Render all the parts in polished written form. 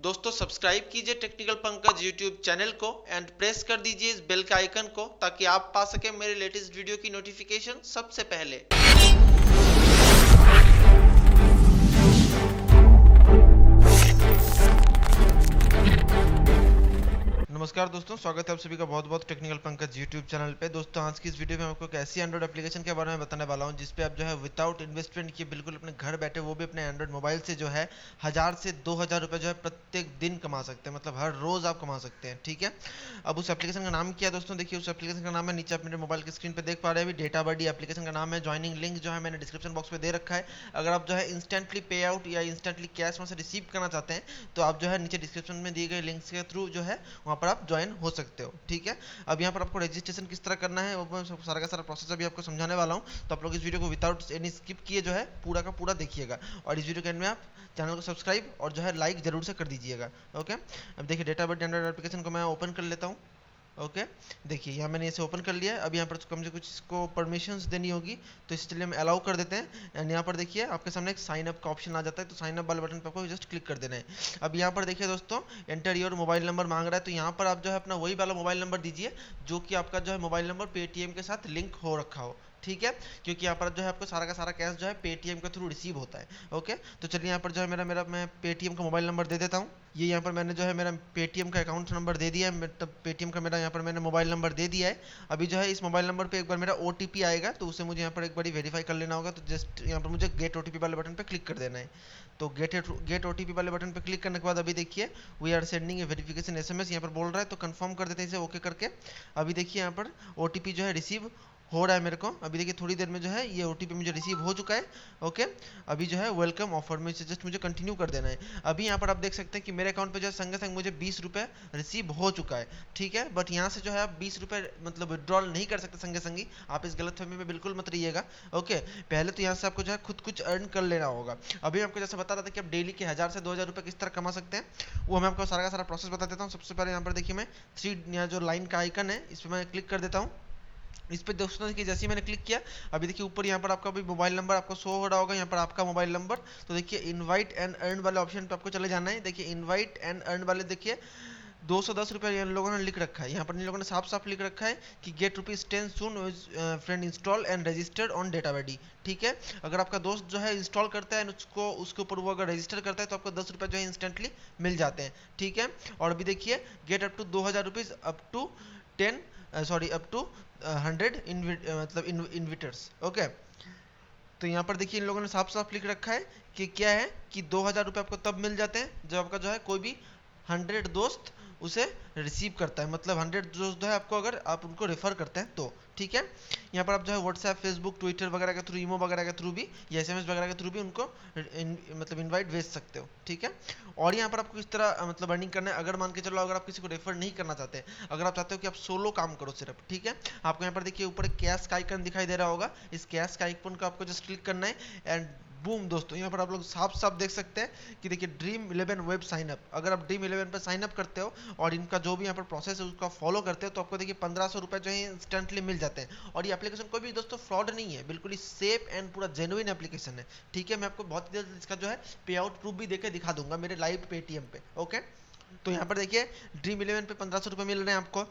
दोस्तों सब्सक्राइब कीजिए technical Pankaj YouTube channel को एंड प्रेस कर दीजिए इस बेल के आइकन को ताकि आप पा सके मेरे लेटेस्ट वीडियो की नोटिफिकेशन सबसे पहले। नमस्कार दोस्तों, स्वागत है आप सभी का बहुत बहुत टेक्निकल पंकज यूट्यूब चैनल पे। दोस्तों आज की इस वीडियो में आपको एक ऐसी एंड्रॉइड एप्लीकेशन के बारे में बताने वाला हूं जिसपे आप जो है विदाउट इन्वेस्टमेंट किए बिल्कुल अपने घर बैठे, वो भी अपने एंड्रॉइड मोबाइल से जो है 1000 से 2000 रुपये जो है प्रत्येक दिन कमा सकते हैं। मतलब हर रोज आप कमा सकते हैं, ठीक है। अब उस एप्लीकेशन का नाम क्या है दोस्तों, देखिए उस एप्लीकेशन का नाम है, नीचे आप मेरे मोबाइल की स्क्रीन पर देख पा रहे हैं, डेटाबडी एप्लीकेशन का नाम है। ज्वाइनिंग लिंक जो है मैंने डिस्क्रिप्शन बॉक्स में दे रखा है। अगर आप जो है इंस्टेंटली पे आउट या इंस्टेंटली कैश वहाँ से रिसीव करना चाहते हैं तो आप जो है नीचे डिस्क्रिप्शन में दिए गए लिंक्स के थ्रू जो है वहाँ पर आप ज्वाइन हो सकते हो, ठीक है। अब यहाँ पर आपको रजिस्ट्रेशन किस तरह करना है वो मैं सारा का सारा प्रोसेस अभी आपको समझाने वाला हूँ, तो आप लोग इस वीडियो को विदाउट एनी स्किप किए जो है पूरा का पूरा देखिएगा। और इस वीडियो के एंड में आप चैनल को सब्सक्राइब और जो है लाइक जरूर से कर दीजिएगा, ओके। अब देखिए डेटाबेस एंड्रॉइड एप्लीकेशन को मैं ओपन कर लेता हूँ, ओके। देखिए यहाँ मैंने इसे ओपन कर लिया है। अब यहाँ पर कम से कुछ इसको परमिशंस देनी होगी, तो इसे चलिए हम अलाउ कर देते हैं। एंड यहाँ पर देखिए आपके सामने एक साइन अप का ऑप्शन आ जाता है, तो साइन अप वाले बटन पर आपको जस्ट क्लिक कर देना है। अब यहाँ पर देखिए दोस्तों, एंटर योर मोबाइल नंबर मांग रहा है, तो यहाँ पर आप जो है अपना वही वाला मोबाइल नंबर दीजिए जो कि आपका जो है मोबाइल नंबर पेटीएम के साथ लिंक हो रखा हो, ठीक है। क्योंकि यहाँ पर जो है आपको सारा का सारा कैश जो है पेटीएम के थ्रू रिसीव होता है, ओके। तो चलिए यहाँ पर जो है मेरा मैं पेटीएम का मोबाइल नंबर दे देता हूँ। ये यहाँ पर मैंने जो है मेरा पेटीएम का अकाउंट नंबर दे दिया है, तब पेटीएम का मेरा यहाँ पर मैंने मोबाइल नंबर दे दिया है। अभी जो है इस मोबाइल नंबर पे एक बार मेरा ओटीपी आएगा, तो उसे मुझे यहाँ पर एक बार वेरीफाई कर लेना होगा। तो जस्ट यहाँ पर मुझे गेट ओटीपी वाले बटन पे क्लिक कर देना है। तो गेट ओटीपी वाले बटन पे क्लिक करने के बाद अभी देखिए we are sending a verification SMS यहाँ पर बोल रहा है, तो कंफर्म कर देते हैं इसे ओके करके। अभी देखिए यहाँ पर ओटीपी जो है रिसीव हो रहा है मेरे को। अभी देखिए थोड़ी देर में जो है ये ओटीपी मुझे रिसीव हो चुका है, ओके। अभी जो है वेलकम ऑफर में से जस्ट मुझे कंटिन्यू कर देना है। अभी यहाँ पर आप देख सकते हैं कि मेरे अकाउंट पे जो है संगे संग मुझे 20 रुपये रिसीव हो चुका है, ठीक है। बट यहाँ से जो है आप 20 रुपये मतलब विड्रॉल नहीं कर सकते संगे संगी, आप इस गलतफहमी में बिल्कुल मत रहिएगा, ओके। पहले तो यहाँ से आपको जो है खुद कुछ अर्न कर लेना होगा। अभी आपको जैसे बता रहा था कि आप डेली के 1000 से 2000 रुपये किस तरह कमा सकते हैं, वो मैं आपको सारा का सारा प्रोसेस बता देता हूँ। सबसे पहले यहाँ पर देखिए मैं 3 यहाँ जो लाइन का आइकन है इस पर मैं क्लिक कर देता हूँ। इस पे दोस्तों देखिए जैसे ही मैंने क्लिक किया, अभी देखिए ऊपर यहाँ पर आपका भी मोबाइल नंबर आपको शो हो रहा होगा, यहाँ पर आपका मोबाइल नंबर। तो देखिए इनवाइट एंड अर्न वाले ऑप्शन पे आपको चले जाना है। देखिए इनवाइट एंड अर्न वाले देखिए 210 रुपये इन लोगों ने लिख रखा है। यहाँ पर इन लोगों ने साफ साफ लिख रखा है कि get ₹10 soon friend install and registered on Databuddy, ठीक है। अगर आपका दोस्त जो है इंस्टॉल करता है उसको उसके ऊपर वो अगर रजिस्टर करता है तो आपको 10 रुपये जो है इंस्टेंटली मिल जाते हैं, ठीक है। और अभी देखिए get up to 2000 rupees up to 100 मतलब इन्विटर्स, ओके। तो यहाँ पर देखिए इन लोगों ने साफ साफ लिख रखा है कि क्या है कि 2000 रुपये आपको तब मिल जाते हैं जब आपका जो है कोई भी 100 दोस्त उसे रिसीव करता है। मतलब 100 दोस्त जो है आपको अगर आप उनको रेफर करते हैं तो, ठीक है। यहाँ पर आप जो है व्हाट्सएप, फेसबुक, ट्विटर वगैरह के थ्रू, ईमो वगैरह के थ्रू भी या एसएमएस वगैरह के थ्रू भी उनको मतलब इनवाइट भेज सकते हो, ठीक है। और यहाँ पर आपको इस तरह मतलब अर्निंग करना है। अगर मान के चलो अगर आप किसी को रेफर नहीं करना चाहते, अगर आप चाहते हो कि आप सोलो काम करो सिर्फ, ठीक है, आपको यहाँ पर देखिए ऊपर कैश का आइकन दिखाई दे रहा होगा, इस कैश का आइकन को आपको जस्ट क्लिक करना है। एंड बूम दोस्तों, यहाँ पर आप लोग साफ साफ देख सकते हैं कि देखिए ड्रीम 11 वेब साइन अप। अगर आप ड्रीम 11 पर साइन अप करते हो और इनका जो भी यहाँ पर प्रोसेस है उसका फॉलो करते हो तो आपको देखिए 1500 रुपये जो है इंस्टेंटली मिल जाते हैं। और ये एप्लीकेशन कोई भी दोस्तों फ्रॉड नहीं है, बिल्कुल ही सेफ एंड पूरा जेन्युइन एप्लीकेशन है, ठीक है। मैं आपको बहुत जल्द इसका जो है पे आउट प्रूफ भी देकर दिखा दूंगा मेरे लाइव पेटीएम पे, ओके। तो यहाँ पर देखिए ड्रीम 11 पे 1500 रुपये मिल रहे हैं आपको।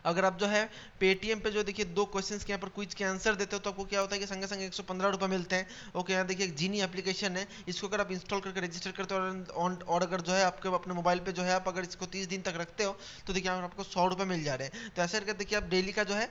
अगर आप जो है पेटीएम पे जो देखिए 2 क्वेश्चंस के यहाँ पर क्विज के आंसर देते हो तो आपको क्या होता है कि संगे संगे 115 रुपये मिलते हैं, ओके। यहाँ देखिए एक जीनी एप्लीकेशन है, इसको अगर आप इंस्टॉल करके रजिस्टर करते हो और अगर जो है आपके अपने मोबाइल पे जो है आप अगर इसको 30 दिन तक रखते हो तो देखिए यहाँ पर आपको 100 रुपये मिल जा रहे हैं। तो ऐसे करके देखिए आप डेली का जो है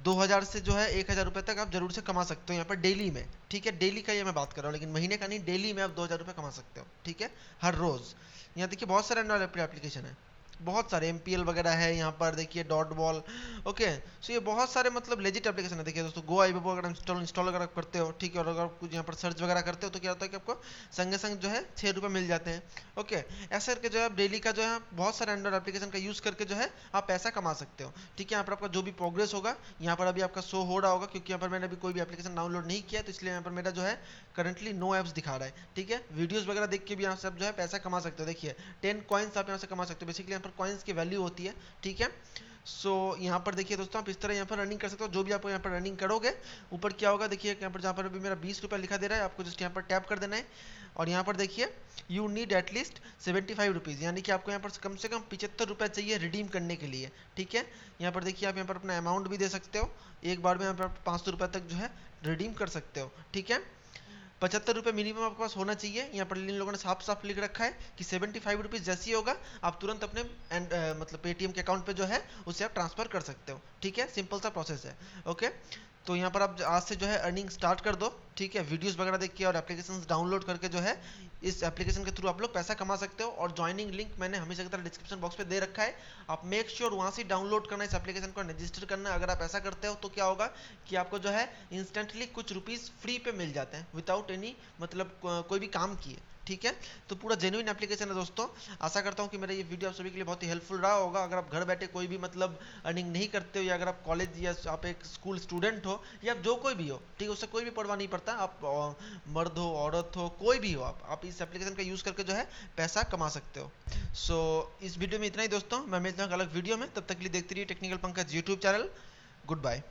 2000 से जो है 1000 रुपये तक आप जरूर से कमा सकते हो यहाँ पर डेली में, ठीक है। डेली का ये मैं बात कर रहा हूँ, लेकिन महीने का नहीं, डेली में आप 2000 रुपये कमा सकते हो, ठीक है, हर रोज़। यहाँ देखिए बहुत सारे एंड्रॉइड एप्लीकेशन है, बहुत सारे एमपीएल वगैरह है, यहाँ पर देखिए डॉट बॉल, ओके। सो ये बहुत सारे मतलब लेजिट एप्लीकेशन है। देखिए दोस्तों गो आई अगर इंस्टॉल अगर करते हो, ठीक है, और अगर कुछ यहाँ पर सर्च वगैरह करते हो तो क्या होता है कि आपको संगे संग जो है 6 रुपये मिल जाते हैं, ओके। ऐसे करके जो है डेली का जो है बहुत सारे एंड्रॉइड एप्लीकेशन का यूज़ करके जो है आप पैसा कमा सकते हो, ठीक है। यहाँ पर आपका जो भी प्रोग्रेस होगा यहाँ पर अभी आपका शो हो रहा होगा, क्योंकि यहाँ पर मैंने अभी कोई भी एप्लीकेशन डाउनलोड नहीं किया, तो इसलिए यहाँ पर मेरा जो है करंटली नो ऐप्स दिखा रहा है, ठीक है। वीडियोस वगैरह देख के भी यहाँ से आप जो है पैसा कमा सकते हो। देखिए 10 कॉइन्स आप यहाँ से कमा सकते हो। बेसिकली यहाँ पर पर कॉइन्स की वैल्यू होती है, ठीक है। सो यहाँ पर देखिए दोस्तों, आप इस तरह यहाँ पर रनिंग कर सकते हो। जो भी आप यहाँ पर रनिंग करोगे, ऊपर क्या होगा देखिए, यहाँ पर जहाँ पर अभी मेरा 20 रुपया लिखा दे रहा है, आपको जस्ट यहाँ पर टैप कर देना है और यहाँ पर देखिए यू नीड एटलीस्ट 75 रुपीज़, यानी कि आपको यहाँ पर कम से कम 75 रुपये चाहिए रिडीम करने के लिए, ठीक है। यहाँ पर देखिए आप यहाँ पर अपना अमाउंट भी दे सकते हो, एक बार में यहाँ पर 500 रुपये तक जो है रिडीम कर सकते हो, ठीक है। 75 रुपये मिनिमम आपके पास होना चाहिए। यहाँ पर इन लोगों ने साफ साफ लिख रखा है कि 75 रुपीज़ जैसे ही होगा आप तुरंत अपने मतलब पेटीएम के अकाउंट पे जो है उसे आप ट्रांसफर कर सकते हो, ठीक है। सिंपल सा प्रोसेस है, ओके। तो यहाँ पर आप आज से जो है अर्निंग स्टार्ट कर दो, ठीक है। वीडियोस वगैरह देख के और एप्लीकेशन डाउनलोड करके जो है इस एप्लीकेशन के थ्रू आप लोग पैसा कमा सकते हो। और ज्वाइनिंग लिंक मैंने हमेशा की तरह डिस्क्रिप्शन बॉक्स पे दे रखा है, आप मेक श्योर वहाँ से डाउनलोड करना इस एप्लीकेशन को, रजिस्टर करना। अगर आप ऐसा करते हो तो क्या होगा कि आपको जो है इंस्टेंटली कुछ रुपीज़ फ्री पे मिल जाते हैं विदाउट एनी मतलब कोई भी काम किए, ठीक है। तो पूरा जेन्युइन एप्लीकेशन है दोस्तों। आशा करता हूँ कि मेरा ये वीडियो आप सभी के लिए बहुत ही हेल्पफुल रहा होगा। अगर आप घर बैठे कोई भी मतलब अर्निंग नहीं करते हो, या अगर आप कॉलेज या आप एक स्कूल स्टूडेंट हो, या जो कोई भी हो, ठीक है, उससे कोई भी परवाह नहीं पड़ता, आप मर्द हो औरत हो कोई भी हो, आप इस एप्लीकेशन का यूज़ करके जो है पैसा कमा सकते हो। सो इस वीडियो में इतना ही दोस्तों, मैं मिलता हूँ अलग वीडियो में, तब तक के लिए देखते रहिए technical Pankaj YouTube channel. Good bye.